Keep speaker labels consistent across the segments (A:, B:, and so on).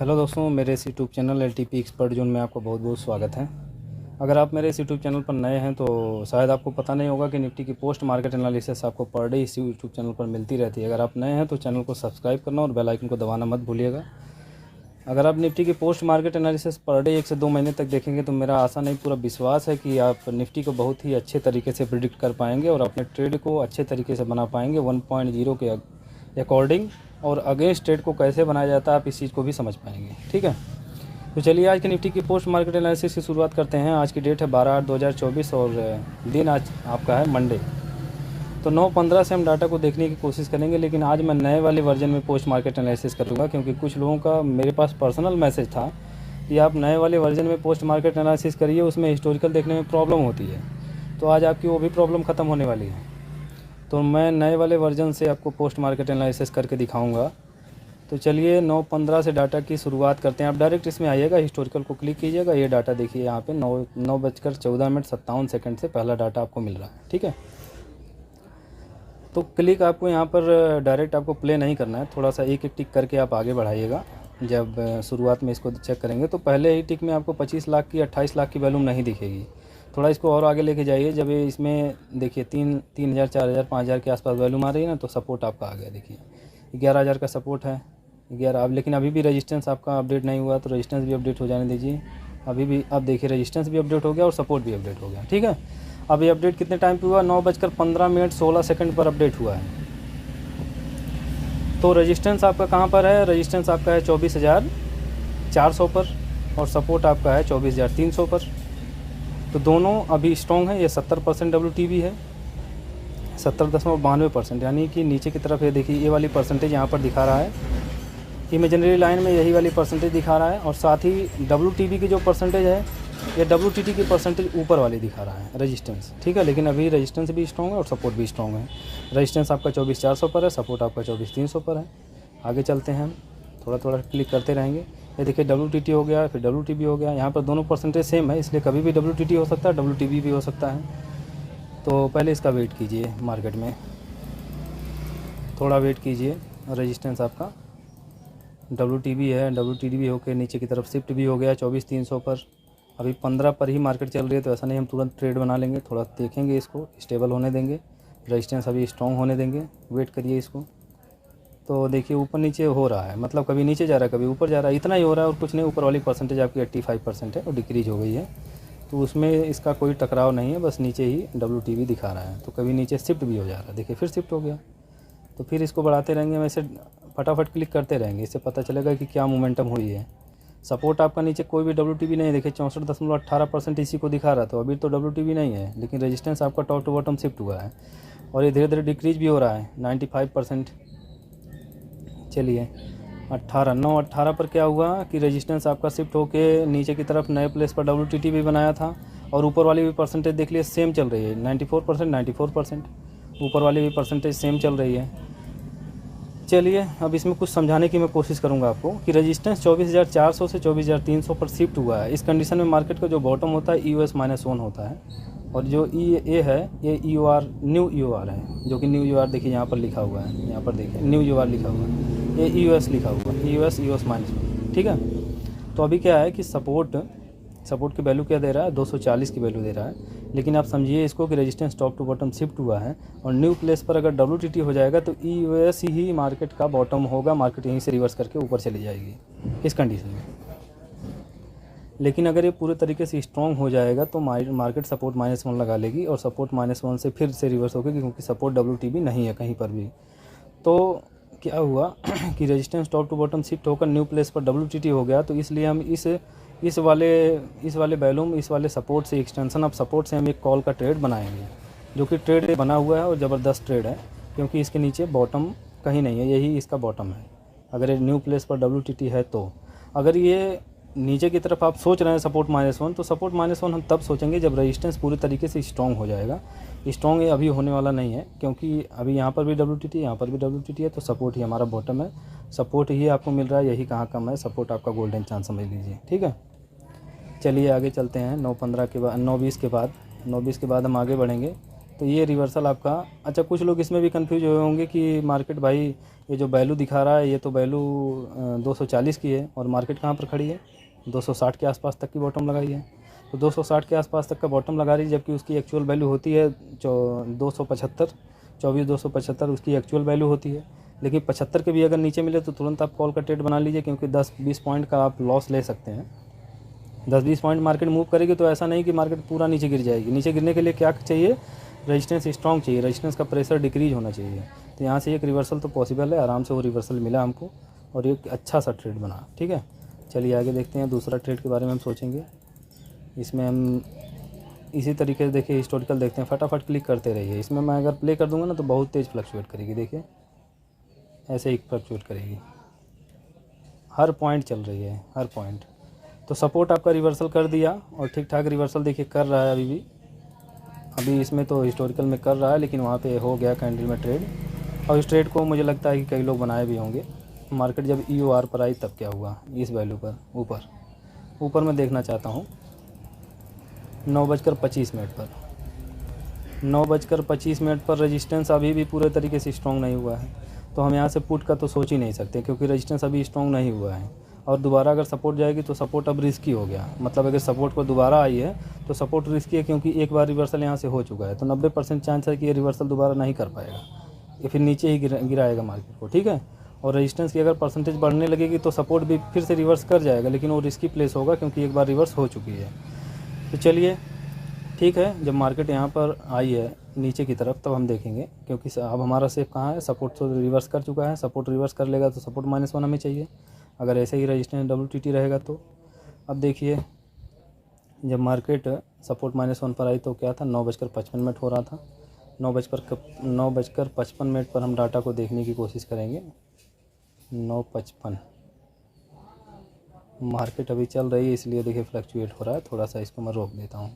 A: Hello दोस्तों, मेरे इस YouTube channel LTP expert zone में आपका बहुत बहुत स्वागत है। अगर आप मेरे इस यूट्यूब चैनल पर नए हैं तो शायद आपको पता नहीं होगा कि निफ्टी की पोस्ट मार्केट एनालिसिस आपको पर डे इस यूट्यूब चैनल पर मिलती रहती है। अगर आप नए हैं तो चैनल को सब्सक्राइब करना और बेल आइकन को दबाना मत भूलिएगा। अगर आप निफ्टी की post market analysis per day 1 से 2 महीने तक देखेंगे तो मेरा आशा नहीं पूरा विश्वास है कि आप निफ्टी को बहुत ही अच्छे तरीके से प्रिडिक्ट कर पाएंगे और अपने ट्रेड को अच्छे तरीके से बना पाएंगे 1.0 के अकॉर्डिंग, और अगेंस्ट ट्रेड को कैसे बनाया जाता है आप इस चीज़ को भी समझ पाएंगे। ठीक है, तो चलिए आज की निफ्टी की पोस्ट मार्केट एनालिसिस की शुरुआत करते हैं। आज की डेट है 12/8/2024 और दिन आज आपका है मंडे। तो 9/15 से हम डाटा को देखने की कोशिश करेंगे, लेकिन आज मैं नए वाले वर्जन में पोस्ट मार्केट एनालिसिस करूंगा क्योंकि कुछ लोगों का मेरे पास पर्सनल मैसेज था कि आप नए वाले वर्जन में पोस्ट मार्केट एनालिसिस करिए, उसमें हिस्टोरिकल देखने में प्रॉब्लम होती है। तो आज आपकी वो भी प्रॉब्लम ख़त्म होने वाली है। तो मैं नए वाले वर्जन से आपको पोस्ट मार्केट एनालिसिस करके दिखाऊंगा। तो चलिए 9/15 से डाटा की शुरुआत करते हैं। आप डायरेक्ट इसमें आइएगा, हिस्टोरिकल को क्लिक कीजिएगा। ये डाटा देखिए यहाँ पे 9:14 से पहला डाटा आपको मिल रहा है। ठीक है, तो क्लिक आपको यहाँ पर डायरेक्ट आपको प्ले नहीं करना है, थोड़ा सा एक एक टिक करके आप आगे बढ़ाइएगा। जब शुरुआत में इसको चेक करेंगे तो पहले ही टिक में आपको 25 लाख की 28 लाख की वैल्यूम नहीं दिखेगी। थोड़ा इसको और आगे लेके जाइए। जब ये इसमें देखिए 3,000 4,000 5,000 के आसपास वैल्यूम आ रही है ना, तो सपोर्ट आपका आ गया। देखिए 11,000 का सपोर्ट है 11। अब लेकिन अभी भी रेजिस्टेंस आपका अपडेट नहीं हुआ, तो रेजिस्टेंस भी अपडेट हो जाने दीजिए। अभी भी अब देखिए रेजिस्टेंस भी अपडेट हो गया और सपोर्ट भी अपडेट हो गया। ठीक है, अब ये अपडेट कितने टाइम पे हुआ? 9:15 अपडेट हुआ है। तो रेजिस्टेंस आपका कहाँ पर है? रेजिस्टेंस आपका है 24,400 पर और सपोर्ट आपका है 24,300 पर। तो दोनों अभी स्ट्रॉन्ग है। ये 70% WTB है, 70.92%, यानी कि नीचे की तरफ ये देखिए ये वाली परसेंटेज यहाँ पर दिखा रहा है। इमेजिनरी लाइन में यही वाली परसेंटेज दिखा रहा है और साथ ही WTB की जो परसेंटेज है ये WTT की परसेंटेज ऊपर वाली दिखा रहा है रेजिस्टेंस। ठीक है, लेकिन अभी रेजिस्टेंस भी स्ट्रॉन्ग है और सपोर्ट भी स्ट्रॉन्ग है। रेजिस्टेंस आपका 24,400 पर है, सपोर्ट आपका 24,300 पर है। आगे चलते हैं हम, थोड़ा थोड़ा क्लिक करते रहेंगे। ये देखिए WTT हो गया, फिर WTB हो गया। यहाँ पर दोनों परसेंटेज सेम है, इसलिए कभी भी WTT हो सकता है, WTB भी हो सकता है। तो पहले इसका वेट कीजिए, मार्केट में थोड़ा वेट कीजिए। रेजिस्टेंस आपका WTB है, WTB होकर नीचे की तरफ शिफ्ट भी हो गया 24,300 पर। अभी 15 पर ही मार्केट चल रही है, तो ऐसा नहीं हम तुरंत ट्रेड बना लेंगे, थोड़ा देखेंगे, इसको स्टेबल होने देंगे, रेजिस्टेंस अभी स्ट्रॉन्ग होने देंगे, वेट करिए इसको। तो देखिए ऊपर नीचे हो रहा है, मतलब कभी नीचे जा रहा है कभी ऊपर जा रहा है, इतना ही हो रहा है और कुछ नहीं। ऊपर वाली परसेंटेज आपकी 85% है और डिक्रीज हो गई है, तो उसमें इसका कोई टकराव नहीं है, बस नीचे ही WTB दिखा रहा है। तो कभी नीचे शिफ्ट भी हो जा रहा है, देखिए फिर शिफ्ट हो गया। तो फिर इसको बढ़ाते रहेंगे, वैसे फटाफट क्लिक करते रहेंगे, इससे पता चलेगा कि क्या मोमेंटम हुई है। सपोर्ट आपका नीचे कोई भी WTB नहीं है, देखिए 64.18% इसी को दिखा रहा था। अभी तो WTB नहीं है, लेकिन रेजिस्टेंस आपका टॉप टू बॉटम शिफ्ट हुआ है और ये धीरे धीरे डिक्रीज भी हो रहा है 95%। चलिए 9/18 पर क्या हुआ कि रेजिस्टेंस आपका शिफ्ट होके नीचे की तरफ नए प्लेस पर WTT भी बनाया था और ऊपर वाली भी परसेंटेज देख लिए सेम चल रही है 94%। ऊपर वाली भी परसेंटेज सेम चल रही है। चलिए अब इसमें कुछ समझाने की मैं कोशिश करूंगा आपको कि रेजिस्टेंस 24,400 से 24,300 पर शिफ्ट हुआ है। इस कंडीशन में मार्केट का जो बॉटम होता है EOS-1 होता है और जो ये है ये न्यू EOR है, जो कि न्यू EOR देखिए यहाँ पर लिखा हुआ है, यहाँ पर देखिए न्यू EOR लिखा हुआ है, ये EOS लिखा हुआ है, EOS-1। ठीक है, तो अभी क्या है कि सपोर्ट की वैल्यू क्या दे रहा है? 240 की वैल्यू दे रहा है। लेकिन आप समझिए इसको कि resistance top to bottom shift हुआ है और न्यू प्लेस पर अगर WTT हो जाएगा तो EOS ही मार्केट का बॉटम होगा, मार्केट यहीं से रिवर्स करके ऊपर चली जाएगी इस कंडीशन में। लेकिन अगर ये पूरे तरीके से स्ट्रॉन्ग हो जाएगा तो मार्केट सपोर्ट -1 लगा लेगी और सपोर्ट -1 से फिर से रिवर्स होगी, क्योंकि सपोर्ट WTB नहीं है कहीं पर भी। तो क्या हुआ कि resistance top to bottom shift होकर न्यू प्लेस पर WTT हो गया, तो इसलिए हम इस वाले वैल्यूम, इस वाले सपोर्ट से एक्सटेंशन ऑफ सपोर्ट से हम एक कॉल का ट्रेड बनाएंगे, जो कि ट्रेड बना हुआ है और ज़बरदस्त ट्रेड है, क्योंकि इसके नीचे बॉटम कहीं नहीं है, यही इसका बॉटम है। अगर ये न्यू प्लेस पर WTT है तो अगर ये नीचे की तरफ आप सोच रहे हैं सपोर्ट -1, तो सपोर्ट -1 हम तब सोचेंगे जब रेजिस्टेंस पूरी तरीके से स्ट्रॉन्ग हो जाएगा। स्ट्रॉन्ग ये अभी होने वाला नहीं है, क्योंकि अभी यहाँ पर भी WTT, यहाँ पर भी WTT है, तो सपोर्ट ही हमारा बॉटम है, सपोर्ट ही आपको मिल रहा है, यही कहाँ कम है, सपोर्ट आपका गोल्डन चांस समझ लीजिए। ठीक है, चलिए आगे चलते हैं। 9:15 के बाद 9:20 के बाद हम आगे बढ़ेंगे। तो ये रिवर्सल आपका। अच्छा, कुछ लोग इसमें भी कंफ्यूज हुए होंगे कि मार्केट भाई ये जो वैल्यू दिखा रहा है ये तो वैल्यू 240 की है और मार्केट कहाँ पर खड़ी है, 260 के आसपास तक की बॉटम लगाई है। तो 260 के आसपास तक का बॉटम लगा रही है, जबकि उसकी एक्चुअल वैल्यू होती है 275, 24,275 उसकी एक्चुअल वैल्यू होती है। लेकिन 75 के भी अगर नीचे मिले तो तुरंत आप कॉल का ट्रेड बना लीजिए, क्योंकि 10-20 पॉइंट का आप लॉस ले सकते हैं। 10-20 पॉइंट मार्केट मूव करेगी तो ऐसा नहीं कि मार्केट पूरा नीचे गिर जाएगी। नीचे गिरने के लिए क्या चाहिए, रेजिस्टेंस स्ट्रॉन्ग चाहिए, रेजिस्टेंस का प्रेशर डिक्रीज होना चाहिए। तो यहाँ से एक रिवर्सल तो पॉसिबल है, आराम से वो रिवर्सल मिला हमको और एक अच्छा सा ट्रेड बना। ठीक है, चलिए आगे देखते हैं। दूसरा ट्रेड के बारे में हम सोचेंगे। इसमें हम इसी तरीके से देखिए हिस्टोरिकल देखते हैं, फटाफट क्लिक करते रहिए। इसमें मैं अगर प्ले कर दूंगा ना तो बहुत तेज़ फ्लक्चुएट करेगी, देखिए ऐसे ही फ्लक्चुएट करेगी, हर पॉइंट चल रही है, हर पॉइंट। तो सपोर्ट आपका रिवर्सल कर दिया और ठीक ठाक रिवर्सल देखिए कर रहा है अभी इसमें तो हिस्टोरिकल में कर रहा है, लेकिन वहाँ पे हो गया कैंडल में ट्रेड। और इस ट्रेड को मुझे लगता है कि कई लोग बनाए भी होंगे। मार्केट जब EOR पर आई तब क्या हुआ, इस वैल्यू पर ऊपर मैं देखना चाहता हूँ 9:25 पर 9:25 पर रेजिस्टेंस अभी भी पूरे तरीके से स्ट्रॉन्ग नहीं हुआ है। तो हम यहाँ से पुट का तो सोच ही नहीं सकते, क्योंकि रेजिस्टेंस अभी स्ट्रॉन्ग नहीं हुआ है। और दोबारा अगर सपोर्ट जाएगी तो सपोर्ट अब रिस्की हो गया। मतलब अगर सपोर्ट को दोबारा आई है तो सपोर्ट रिस्की है, क्योंकि एक बार रिवर्सल यहाँ से हो चुका है। तो 90% चांस है कि ये रिवर्सल दोबारा नहीं कर पाएगा, ये फिर नीचे ही गिराएगा मार्केट को। ठीक है, और रेजिस्टेंस की अगर परसेंटेज बढ़ने लगेगी तो सपोर्ट भी फिर से रिवर्स कर जाएगा, लेकिन वो रिस्की प्लेस होगा क्योंकि एक बार रिवर्स हो चुकी है। तो चलिए ठीक है, जब मार्केट यहाँ पर आई है नीचे की तरफ तब हम देखेंगे, क्योंकि अब हमारा सेफ कहाँ है, सपोर्ट तो रिवर्स कर चुका है। सपोर्ट रिवर्स कर लेगा तो सपोर्ट -1 हमें चाहिए, अगर ऐसे ही रेजिस्टेंस WTT रहेगा तो। अब देखिए जब मार्केट सपोर्ट -1 पर आई तो क्या था, 9:55 हो रहा था। 9:55 पर हम डाटा को देखने की कोशिश करेंगे। 9:55 मार्केट अभी चल रही है, इसलिए देखिए फ्लक्चुएट हो रहा है थोड़ा सा, इसको मैं रोक देता हूँ।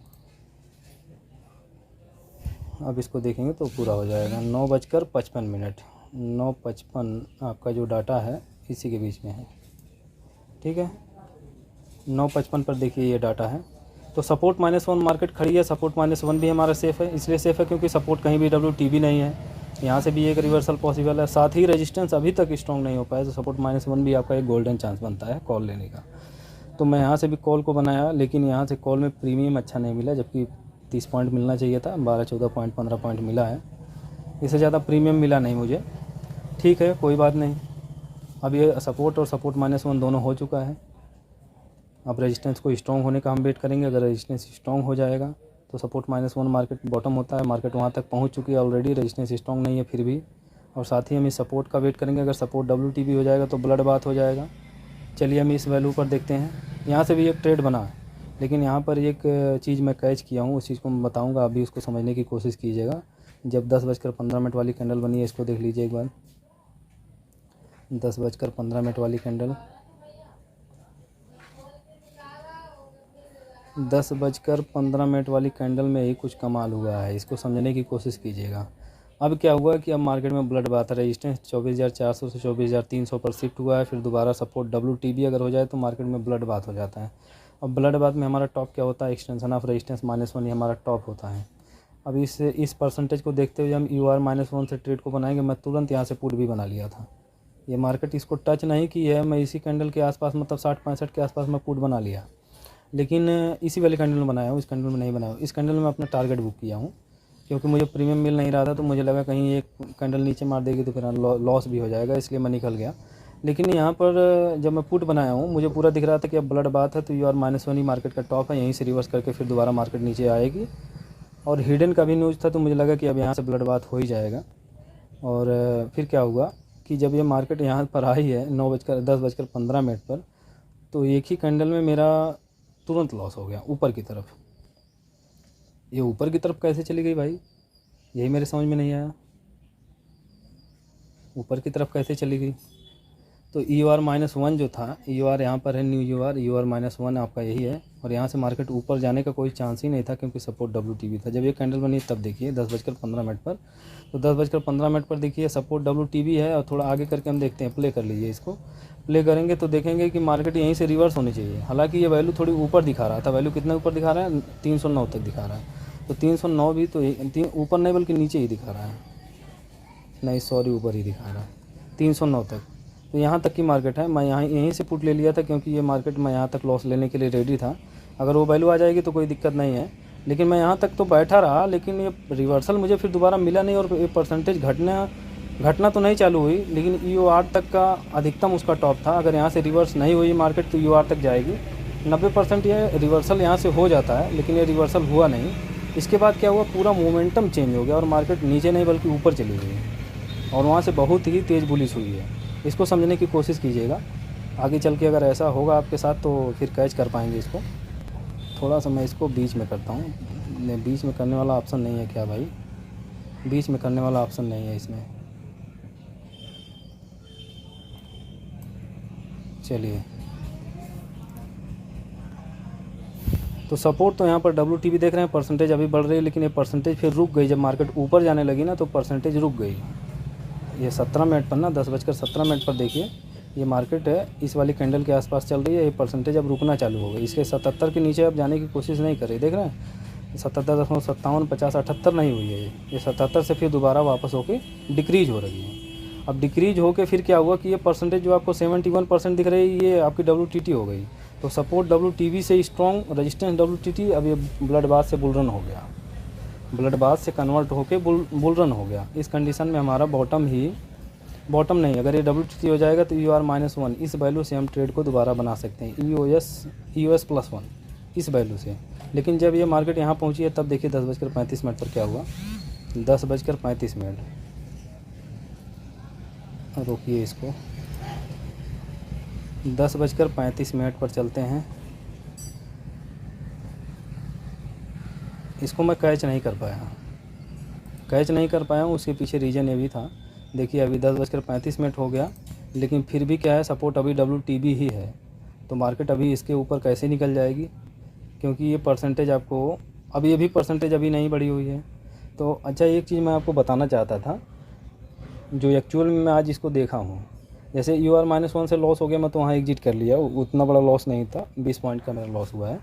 A: अब इसको देखेंगे तो पूरा हो जाएगा। 9:55 9:55 आपका जो डाटा है इसी के बीच में है। ठीक है, 9:55 पर देखिए ये डाटा है। तो सपोर्ट -1 मार्केट खड़ी है, सपोर्ट -1 भी हमारा सेफ़ है। इसलिए सेफ़ है क्योंकि सपोर्ट कहीं भी WTB नहीं है, यहाँ से भी एक रिवर्सल पॉसिबल है। साथ ही रेजिस्टेंस अभी तक स्ट्रॉन्ग नहीं हो पाया, तो सपोर्ट -1 भी आपका एक गोल्डन चांस बनता है कॉल लेने का। तो मैं यहाँ से भी कॉल को बनाया, लेकिन यहाँ से कॉल में प्रीमियम अच्छा नहीं मिला, जबकि 30 पॉइंट मिलना चाहिए था। 12-14 पॉइंट 15 पॉइंट मिला है, इससे ज़्यादा प्रीमियम मिला नहीं मुझे। ठीक है, कोई बात नहीं। अब ये सपोर्ट और सपोर्ट -1 दोनों हो चुका है। अब रेजिस्टेंस को स्ट्रॉन्ग होने का हम वेट करेंगे। अगर रेजिस्टेंस स्ट्रॉन्ग हो जाएगा तो सपोर्ट -1 मार्केट बॉटम होता है, मार्केट वहाँ तक पहुँच चुकी है ऑलरेडी। रेजिस्टेंस स्ट्रॉन्ग नहीं है फिर भी, और साथ ही हम इस सपोर्ट का वेट करेंगे। अगर सपोर्ट WTB हो जाएगा तो ब्लड बात हो जाएगा। चलिए हम इस वैल्यू पर देखते हैं। यहाँ से भी एक ट्रेड बना है, लेकिन यहाँ पर एक चीज़ मैं कैच किया हूँ, उस चीज़ को मैं बताऊँगा, अभी उसको समझने की कोशिश कीजिएगा। जब 10:15 वाली कैंडल बनी है, इसको देख लीजिए एक बार। 10:15 वाली कैंडल, 10:15 वाली कैंडल में ही कुछ कमाल हुआ है, इसको समझने की कोशिश कीजिएगा। अब क्या हुआ कि अब मार्केट में ब्लड बात है। रेजिस्टेंस 24,400 से 24,300 पर शिफ्ट हुआ है। फिर दोबारा सपोर्ट WTB अगर हो जाए तो मार्केट में ब्लड बात हो जाता है। अब ब्लड बात में हमारा टॉप क्या होता है, एक्सटेंशन ऑफ रेजिस्टेंस -1 ही हमारा टॉप होता है। अब इस परसेंटेज को देखते हुए हम EOR -1 से ट्रेड को बनाएंगे। मैं तुरंत यहाँ से पुट भी बना लिया था। ये मार्केट इसको टच नहीं की है, मैं इसी कैंडल के आसपास, मतलब 60-65 के आसपास मैं पुट बना लिया, लेकिन इसी वाले कैंडल में बनाया हूँ, इस कैंडल में नहीं बनाया हूँ। इस कैंडल में अपना टारगेट बुक किया हूँ, क्योंकि मुझे प्रीमियम मिल नहीं रहा था। तो मुझे लगा कहीं एक कैंडल नीचे मार देगी तो फिर लॉस भी हो जाएगा, इसलिए मैं निकल गया। लेकिन यहाँ पर जब मैं पुट बनाया हूँ, मुझे पूरा दिख रहा था कि अब ब्लड बात है, तो EOR -1 ही मार्केट का टॉप है। यहीं से रिवर्स करके फिर दोबारा मार्केट नीचे आएगी। और हिडन का भी न्यूज़ था, तो मुझे लगा कि अब यहाँ से ब्लड बात हो ही जाएगा। और फिर क्या हुआ कि जब ये मार्केट यहाँ पर आई है 10:15 पर, तो एक ही कैंडल में मेरा तुरंत लॉस हो गया ऊपर की तरफ। ये ऊपर की तरफ कैसे चली गई भाई, यही मेरे समझ में नहीं आया, ऊपर की तरफ कैसे चली गई। तो EOR -1 जो था, EOR यहाँ पर है, न्यू EOR -1 आपका यही है। और यहाँ से मार्केट ऊपर जाने का कोई चांस ही नहीं था, क्योंकि सपोर्ट WTB था। जब ये कैंडल बनी तब देखिए 10:15 पर, तो 10:15 पर देखिए सपोर्ट WTB है। और थोड़ा आगे करके हम देखते हैं, प्ले कर लीजिए इसको। प्ले करेंगे तो देखेंगे कि मार्केट यहीं से रिवर्स होनी चाहिए। हालांकि ये वैल्यू थोड़ी ऊपर दिखा रहा था, वैल्यू कितना ऊपर दिखा रहा है, 309 तक दिखा रहा है। तो 309 भी तो ऊपर नहीं बल्कि नीचे ही दिखा रहा है, नहीं सॉरी ऊपर ही दिखा रहा है 309 तक। तो यहाँ तक की मार्केट है। मैं यहीं से पुट ले लिया था क्योंकि ये मार्केट मैं यहाँ तक लॉस लेने के लिए रेडी था। अगर वो वैल्यू आ जाएगी तो कोई दिक्कत नहीं है, लेकिन मैं यहाँ तक तो बैठा रहा, लेकिन ये रिवर्सल मुझे फिर दोबारा मिला नहीं और ये परसेंटेज घटना तो नहीं चालू हुई, लेकिन EOR तक का अधिकतम उसका टॉप था। अगर यहाँ से रिवर्स नहीं हुई मार्केट तो EOR तक जाएगी। 90% ये रिवर्सल यहाँ से हो जाता है, लेकिन ये रिवर्सल हुआ नहीं। इसके बाद क्या हुआ, पूरा मोमेंटम चेंज हो गया और मार्केट नीचे नहीं बल्कि ऊपर चली गई और वहाँ से बहुत ही तेज़ बुलिश हुई है। इसको समझने की कोशिश कीजिएगा, आगे चल के अगर ऐसा होगा आपके साथ तो फिर कैच कर पाएंगे इसको। थोड़ा सा मैं इसको बीच में करता हूँ, बीच में करने वाला ऑप्शन नहीं है क्या भाई, बीच में करने वाला ऑप्शन नहीं है इसमें। चलिए, तो सपोर्ट तो यहाँ पर WTB देख रहे हैं, परसेंटेज अभी बढ़ रही है, लेकिन ये परसेंटेज फिर रुक गई। जब मार्केट ऊपर जाने लगी ना तो परसेंटेज रुक गई। ये 17 मिनट पर ना 10:17 पर देखिए, ये मार्केट है इस वाली कैंडल के आसपास चल रही है। ये परसेंटेज अब रुकना चालू हो गई, इसके 77 के नीचे अब जाने की कोशिश नहीं कर रही। देख रहे हैं 77.57, 50, 78 नहीं हुई है ये 77 से फिर दोबारा वापस होके डिक्रीज हो रही है। अब डिक्रीज होके फिर क्या हुआ कि ये परसेंटेज जो आपको 71% दिख रही है ये आपकी WTT हो गई। तो सपोर्ट WTB से स्ट्रॉन्ग, रेजिस्टेंस WTT, अब ये ब्लड बाथ से बुल रन हो गया, ब्लड बाथ से कन्वर्ट होके बुल रन हो गया। इस कंडीशन में हमारा बॉटम नहीं, अगर ये WTT हो जाएगा तो EOR-1 इस वैल्यू से हम ट्रेड को दोबारा बना सकते हैं, EOS+1 इस वैल्यू से। लेकिन जब ये मार्केट यहाँ पहुँची है तब देखिए 10:35 पर क्या हुआ, 10:35। रोकिए इसको, 10:35 पर चलते हैं। इसको मैं कैच नहीं कर पाया हूँ, उसके पीछे रीज़न ये भी था। देखिए अभी 10:35 हो गया, लेकिन फिर भी क्या है, सपोर्ट अभी WTB ही है। तो मार्केट अभी इसके ऊपर कैसे निकल जाएगी, क्योंकि ये परसेंटेज आपको अभी ये भी परसेंटेज अभी नहीं बढ़ी हुई है। तो अच्छा, एक चीज़ मैं आपको बताना चाहता था जो एक्चुअल में मैं आज इसको देखा हूँ। जैसे EOR-1 से लॉस हो गया, मैं तो वहाँ एग्जिट कर लिया, उतना बड़ा लॉस नहीं था, 20 पॉइंट का मेरा लॉस हुआ है।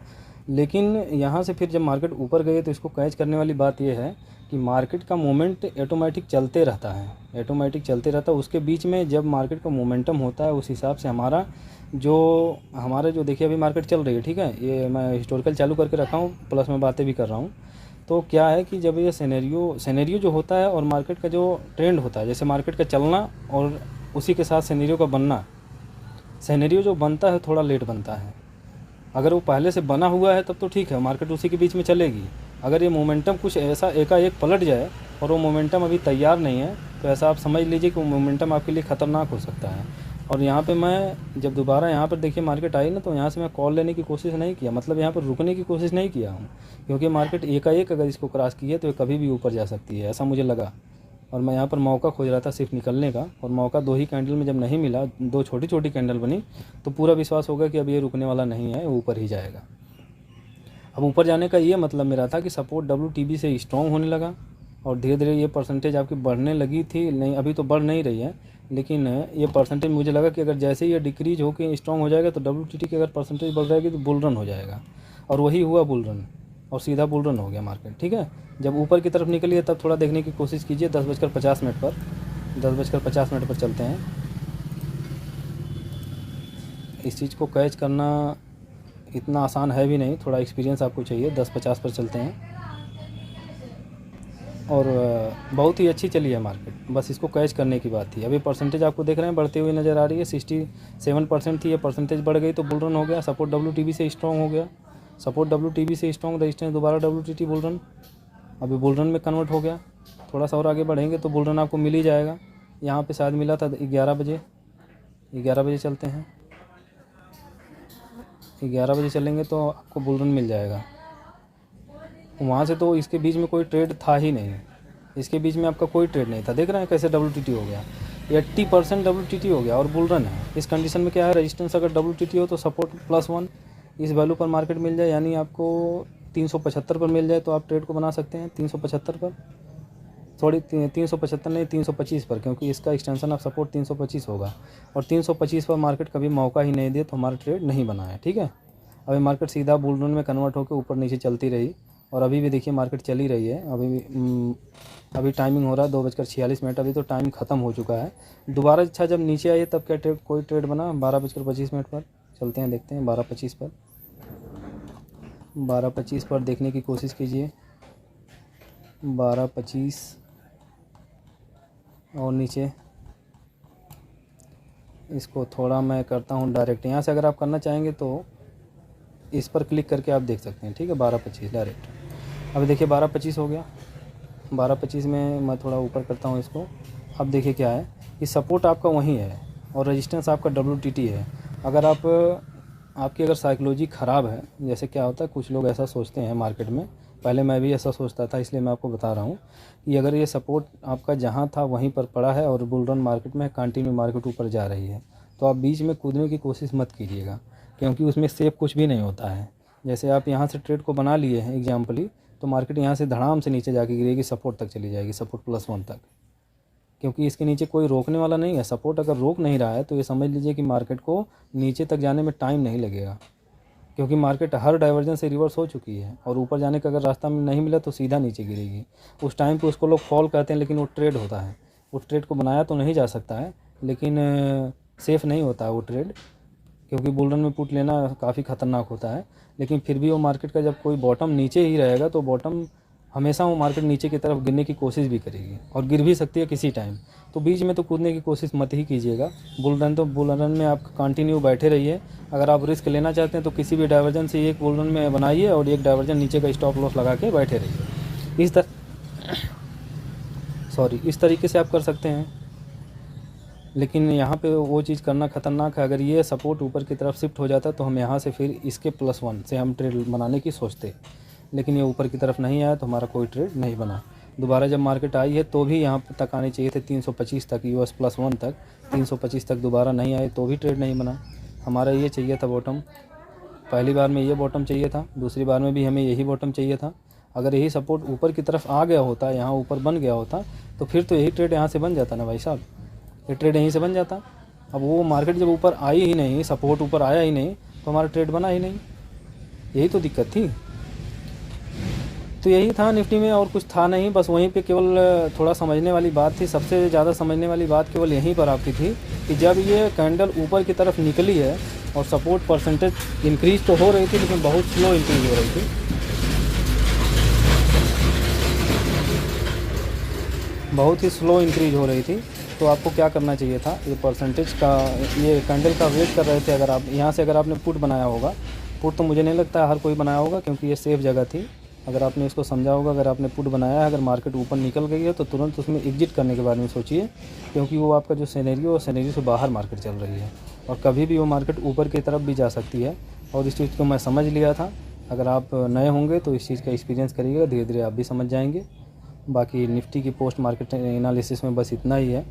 A: लेकिन यहाँ से फिर जब मार्केट ऊपर गई तो इसको कैच करने वाली बात यह है कि मार्केट का मोमेंट ऑटोमेटिक चलते रहता है, उसके बीच में जब मार्केट का मोमेंटम होता है उस हिसाब से हमारा जो देखिए अभी मार्केट चल रही है, ठीक है, ये मैं हिस्टोरिकल चालू करके रखा हूँ, प्लस मैं बातें भी कर रहा हूँ। तो क्या है कि जब ये सिनेरियो जो होता है और मार्केट का जो ट्रेंड होता है, जैसे मार्केट का चलना और उसी के साथ सिनेरियो का बनना, सिनेरियो जो बनता है थोड़ा लेट बनता है। अगर वो पहले से बना हुआ है तब तो ठीक है, मार्केट उसी के बीच में चलेगी। अगर ये मोमेंटम कुछ ऐसा एकाएक पलट जाए और वो मोमेंटम अभी तैयार नहीं है तो ऐसा आप समझ लीजिए कि वो मोमेंटम आपके लिए ख़तरनाक हो सकता है। और यहाँ पे मैं जब दोबारा यहाँ पर देखिए मार्केट आई ना, तो यहाँ से मैं कॉल लेने की कोशिश नहीं किया, मतलब यहाँ पर रुकने की कोशिश नहीं किया हूँ, क्योंकि मार्केट एकाएक अगर इसको क्रॉस की है तो ये कभी भी ऊपर जा सकती है, ऐसा मुझे लगा। और मैं यहाँ पर मौका खोज रहा था सिर्फ निकलने का, और मौका 2 ही कैंडल में जब नहीं मिला, 2 छोटी कैंडल बनी, तो पूरा विश्वास होगा कि अब ये रुकने वाला नहीं है, ऊपर ही जाएगा। अब ऊपर जाने का ये मतलब मेरा था कि सपोर्ट WTB से स्ट्रॉन्ग होने लगा और धीरे धीरे ये परसेंटेज आपकी बढ़ने लगी थी, नहीं अभी तो बढ़ नहीं रही है, लेकिन ये परसेंटेज मुझे लगा कि अगर जैसे ही ये डिक्रीज होकर स्ट्रॉन्ग हो जाएगा तो WTT की अगर परसेंटेज बढ़ जाएगी तो बुल रन हो जाएगा, और वही हुआ बुल रन, और सीधा बुल रन हो गया मार्केट। ठीक है, जब ऊपर की तरफ निकली है तब थोड़ा देखने की कोशिश कीजिए। 10:50 पर 10:50 पर चलते हैं। इस चीज़ को कैच करना इतना आसान है भी नहीं, थोड़ा एक्सपीरियंस आपको चाहिए। 10:50 पर चलते हैं और बहुत ही अच्छी चली है मार्केट, बस इसको कैच करने की बात थी। अभी परसेंटेज आपको देख रहे हैं बढ़ती हुई नज़र आ रही है, 67% थी, ये परसेंटेज बढ़ गई तो बुल रन हो गया। सपोर्ट WTB से स्ट्रॉन्ग हो गया, सपोर्ट WTB से स्ट्रॉन्ग, रेजिस्टेंस दोबारा WTT, बुल रन, अभी बुल रन में कन्वर्ट हो गया। थोड़ा सा और आगे बढ़ेंगे तो बुल रन आपको मिल ही जाएगा। यहाँ पे शायद मिला था 11 बजे चलते हैं, 11 बजे चलेंगे तो आपको बुल रन मिल जाएगा। वहाँ से तो इसके बीच में कोई ट्रेड था ही नहीं, इसके बीच में आपका कोई ट्रेड नहीं था। देख रहे हैं कैसे WTT हो गया, 80% WTT हो गया और बुल रन है। इस कंडीशन में क्या है, रेजिस्टेंस अगर WTT हो तो सपोर्ट +1 इस वैल्यू पर मार्केट मिल जाए, यानी आपको 375 पर मिल जाए तो आप ट्रेड को बना सकते हैं। 375 पर, थोड़ी 375 नहीं 325 पर, क्योंकि इसका एक्सटेंशन ऑफ सपोर्ट 325 होगा, और 325 पर मार्केट कभी मौका ही नहीं दे तो हमारा ट्रेड नहीं बना है। ठीक है, अभी मार्केट सीधा बुल रन में कन्वर्ट होकर ऊपर नीचे चलती रही और अभी भी देखिए मार्केट चल ही रही है। अभी टाइमिंग हो रहा है 2:46, अभी तो टाइम ख़त्म हो चुका है। दोबारा अच्छा जब नीचे आइए तब क्या ट्रेड, कोई ट्रेड बना 12:25 पर। चलते हैं देखते हैं 12:25 पर। 12:25 पर देखने की कोशिश कीजिए। 12:25 और नीचे इसको थोड़ा मैं करता हूँ डायरेक्ट। यहाँ से अगर आप करना चाहेंगे तो इस पर क्लिक करके आप देख सकते हैं, ठीक है। 12:25 डायरेक्ट। अभी देखिए 12:25 हो गया। 12:25 में मैं थोड़ा ऊपर करता हूँ इसको। अब देखिए क्या है कि सपोर्ट आपका वहीं है और रेजिस्टेंस आपका WTT है। अगर आपकी अगर साइकोलॉजी ख़राब है, जैसे क्या होता है कुछ लोग ऐसा सोचते हैं मार्केट में, पहले मैं भी ऐसा सोचता था, इसलिए मैं आपको बता रहा हूँ कि अगर ये सपोर्ट आपका जहाँ था वहीं पर पड़ा है और बुल रन मार्केट में कंटिन्यू मार्केट ऊपर जा रही है, तो आप बीच में कूदने की कोशिश मत कीजिएगा, क्योंकि उसमें सेफ कुछ भी नहीं होता है। जैसे आप यहाँ से ट्रेड को बना लिए हैं एग्जाम्पली, तो मार्केट यहाँ से धड़ाम से नीचे जाके गिरेगी, सपोर्ट तक चली जाएगी, सपोर्ट +1 तक, क्योंकि इसके नीचे कोई रोकने वाला नहीं है। सपोर्ट अगर रोक नहीं रहा है तो ये समझ लीजिए कि मार्केट को नीचे तक जाने में टाइम नहीं लगेगा, क्योंकि मार्केट हर डाइवर्जन से रिवर्स हो चुकी है और ऊपर जाने का अगर रास्ता में नहीं मिला तो सीधा नीचे गिरेगी। उस टाइम पे उसको लोग फॉल कहते हैं, लेकिन वो ट्रेड होता है। उस ट्रेड को बनाया तो नहीं जा सकता है, लेकिन सेफ़ नहीं होता है वो ट्रेड, क्योंकि बुल रन में पुट लेना काफ़ी ख़तरनाक होता है। लेकिन फिर भी वो मार्केट का जब कोई बॉटम नीचे ही रहेगा तो बॉटम हमेशा वो मार्केट नीचे की तरफ गिरने की कोशिश भी करेगी और गिर भी सकती है किसी टाइम। तो बीच में तो कूदने की कोशिश मत ही कीजिएगा। बुल रन में आप कंटिन्यू बैठे रहिए। अगर आप रिस्क लेना चाहते हैं तो किसी भी डाइवर्जन से एक बुल रन में बनाइए और एक डाइवर्जन नीचे का स्टॉप लॉस लगा के बैठे रहिए। इस तरीके से आप कर सकते हैं। लेकिन यहाँ पे वो चीज़ करना ख़तरनाक है। अगर ये सपोर्ट ऊपर की तरफ शिफ्ट हो जाता तो हम यहाँ से फिर इसके +1 से हम ट्रेड बनाने की सोचते, लेकिन ये ऊपर की तरफ नहीं आया तो हमारा कोई ट्रेड नहीं बना। दोबारा जब मार्केट आई है तो भी यहाँ तक आने चाहिए थे 325 तक, US +1 तक। 325 तक दोबारा नहीं आए तो भी ट्रेड नहीं बना। हमारा ये चाहिए था बॉटम। पहली बार में ये बॉटम चाहिए था, दूसरी बार में भी हमें यही बॉटम चाहिए था। अगर यही सपोर्ट ऊपर की तरफ आ गया होता, यहाँ ऊपर बन गया होता, तो फिर तो यही ट्रेड यहाँ से बन जाता ना भाई साहब, ये ट्रेड यहीं से बन जाता। अब वो मार्केट जब ऊपर आई ही नहीं, सपोर्ट ऊपर आया ही नहीं, तो हमारा ट्रेड बना ही नहीं। यही तो दिक्कत थी। तो यही था निफ्टी में, और कुछ था नहीं। बस वहीं पे केवल थोड़ा समझने वाली बात थी। सबसे ज़्यादा समझने वाली बात केवल यहीं पर आपकी थी कि जब ये कैंडल ऊपर की तरफ निकली है और सपोर्ट परसेंटेज इंक्रीज तो हो रही थी, लेकिन बहुत स्लो इंक्रीज हो रही थी। बहुत ही स्लो इंक्रीज हो रही थी। तो आपको क्या करना चाहिए था, ये परसेंटेज का, ये कैंडल का वेट कर रहे थे। अगर आप यहाँ से अगर आपने पुट बनाया होगा, पुट तो मुझे नहीं लगता हर कोई बनाया होगा, क्योंकि ये सेफ जगह थी। अगर आपने इसको समझा होगा, अगर आपने पुट बनाया है, अगर मार्केट ऊपर निकल गई है तो तुरंत उसमें एग्जिट करने के बारे में सोचिए, क्योंकि वो आपका जो सिनेरियो है, सिनेरियो से बाहर मार्केट चल रही है और कभी भी वो मार्केट ऊपर की तरफ भी जा सकती है। और इस चीज़ को मैं समझ लिया था। अगर आप नए होंगे तो इस चीज़ का एक्सपीरियंस करिएगा, धीरे धीरे आप भी समझ जाएंगे। बाकी निफ्टी की पोस्ट मार्केट एनालिसिस में बस इतना ही है।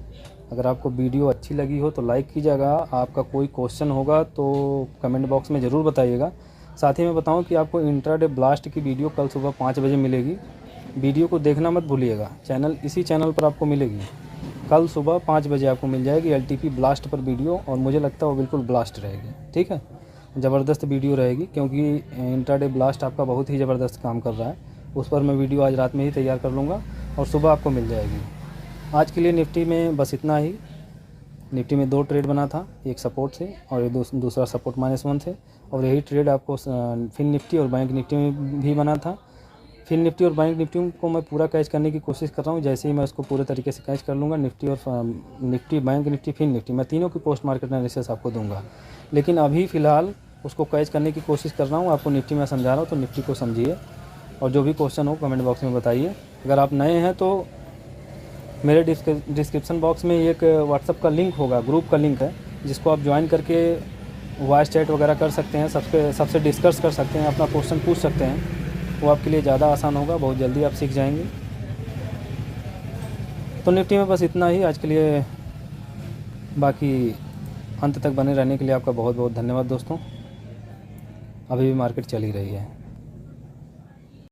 A: अगर आपको वीडियो अच्छी लगी हो तो लाइक कीजिएगा। आपका कोई क्वेश्चन होगा तो कमेंट बॉक्स में ज़रूर बताइएगा। साथ ही मैं बताऊं कि आपको इंट्राडे ब्लास्ट की वीडियो कल सुबह 5 बजे मिलेगी। वीडियो को देखना मत भूलिएगा, इसी चैनल पर आपको मिलेगी। कल सुबह 5 बजे आपको मिल जाएगी LTP ब्लास्ट पर वीडियो, और मुझे लगता है वो बिल्कुल ब्लास्ट रहेगी, ठीक है। ज़बरदस्त वीडियो रहेगी, क्योंकि इंट्राडे ब्लास्ट आपका बहुत ही ज़बरदस्त काम कर रहा है। उस पर मैं वीडियो आज रात में ही तैयार कर लूँगा और सुबह आपको मिल जाएगी। आज के लिए निफ्टी में बस इतना ही। निफ्टी में 2 ट्रेड बना था, एक सपोर्ट से और दूसरा सपोर्ट -1 से, और यही ट्रेड आपको फिन निफ्टी और बैंक निफ्टी में भी बना था। फिन निफ्टी और बैंक निफ्टी को मैं पूरा कैच करने की कोशिश कर रहा हूँ। जैसे ही मैं उसको पूरे तरीके से कैच कर लूँगा, Nifty Bank Nifty Fin Nifty, मैं तीनों की पोस्ट मार्केट एनालिसिस आपको दूंगा। लेकिन अभी फ़िलहाल उसको कैच करने की कोशिश कर रहा हूँ। आपको निफ्टी में समझा रहा हूँ, तो निफ्टी को समझिए, और जो भी क्वेश्चन हो कमेंट बॉक्स में बताइए। अगर आप नए हैं तो मेरे डिस्क्रिप्शन बॉक्स में एक व्हाट्सएप का लिंक होगा, ग्रुप का लिंक है, जिसको आप ज्वाइन करके वॉइस चैट वगैरह कर सकते हैं, सबसे डिस्कस कर सकते हैं, अपना क्वेश्चन पूछ सकते हैं। वो आपके लिए ज़्यादा आसान होगा, बहुत जल्दी आप सीख जाएंगे। तो निफ्टी में बस इतना ही आज के लिए। बाकी अंत तक बने रहने के लिए आपका बहुत बहुत धन्यवाद दोस्तों। अभी भी मार्केट चल ही रही है।